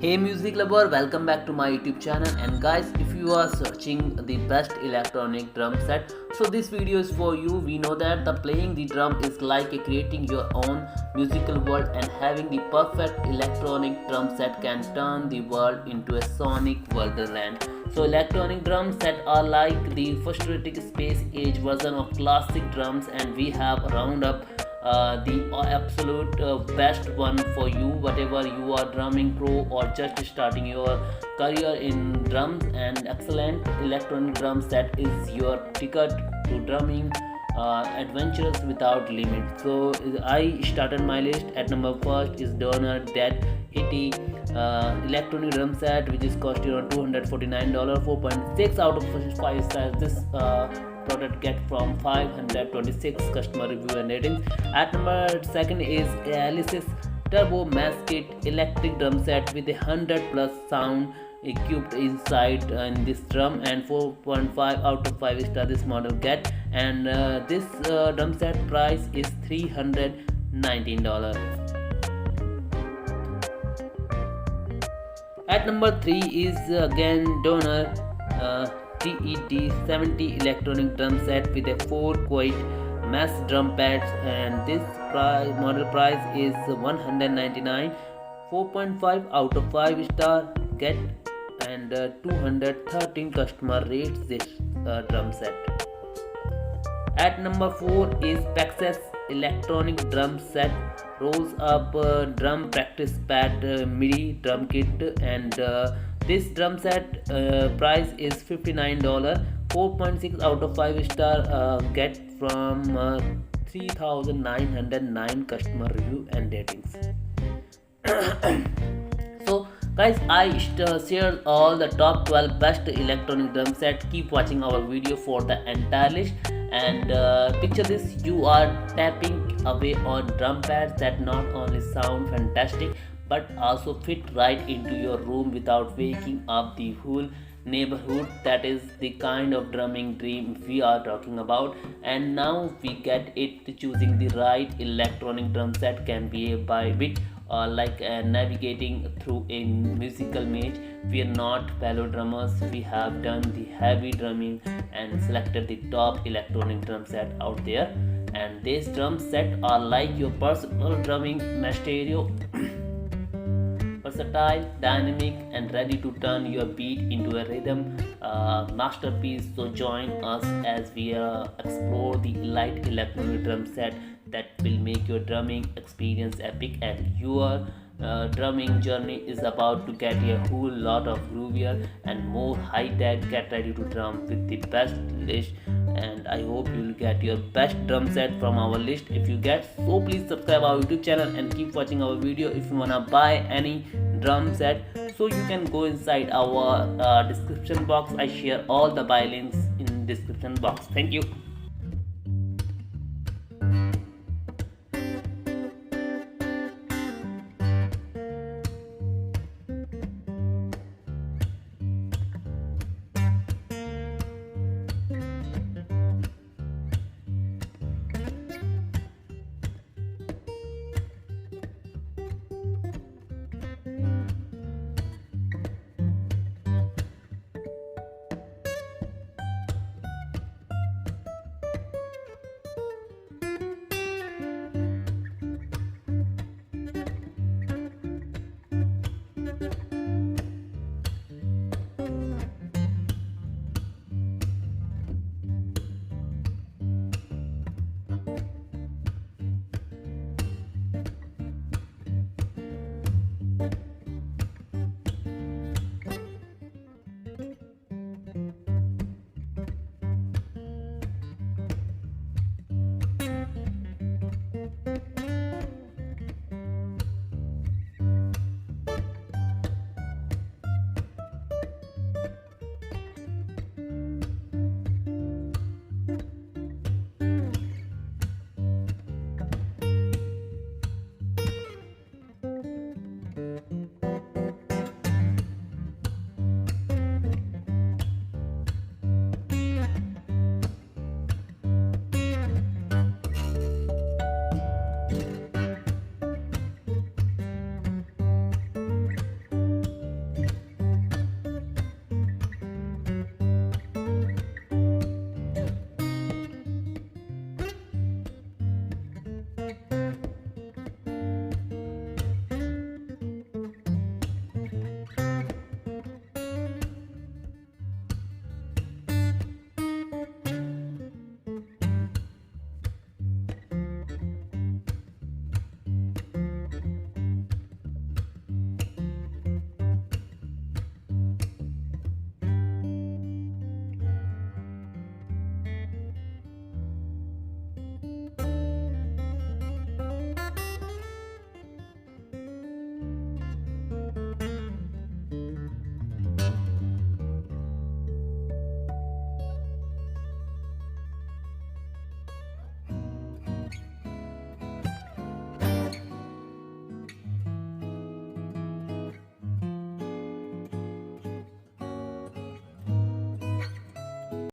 Hey music lover, welcome back to my YouTube channel. And guys, if you are searching the best electronic drum set, so this video is for you. We know that the playing the drum is like creating your own musical world, and having the perfect electronic drum set can turn the world into a sonic wonderland. So electronic drum set are like the futuristic space age version of classic drums, and we have round up the absolute best one for you, whatever you are drumming pro or just starting your career in drums. And excellent electronic drum set is your ticket to drumming adventures without limit. So I started my list. At number first is Donor Dead 80 electronic drum set, which is costing around $249, 4.6 out of 5 stars. This product get from 526 customer review and ratings. At number second is Alesis Turbo Mass Kit electric drum set with 100 plus sound equipped inside in this drum, and 4.5 out of 5 star this model get. And this drum set price is $319. At number 3 is again Donor TED 70 electronic drum set with a 4 quiet mass drum pads, and this model price is $199. 4.5 out of 5 star get, and 213 customer rates this drum set. At number 4 is PAXCESS electronic drum set rose up drum practice pad MIDI drum kit, and this drum set price is $59. 4.6 out of 5 star get from 3,909 customer review and ratings. So guys, I shared all the top 12 best electronic drum set. Keep watching our video for the entire list. And picture this, you are tapping away on drum pads that not only sound fantastic but also fit right into your room without waking up the whole neighborhood. That is the kind of drumming dream we are talking about. And now we get it. Choosing the right electronic drum set can be a by bit like navigating through a musical maze. We are not fellow drummers. We have done the heavy drumming and selected the top electronic drum set out there. And these drum sets are like your personal drumming stereo. Versatile, dynamic, and ready to turn your beat into a rhythm masterpiece. So join us as we explore the elite electronic drum set that will make your drumming experience epic, and your drumming journey is about to get a whole lot of groovier and more high-tech. Get ready to drum with the best list, and I hope you will get your best drum set from our list. If you get, so please subscribe our YouTube channel and keep watching our video. If you wanna buy any drum set, so you can go inside our description box. I share all the buy links in description box. Thank you.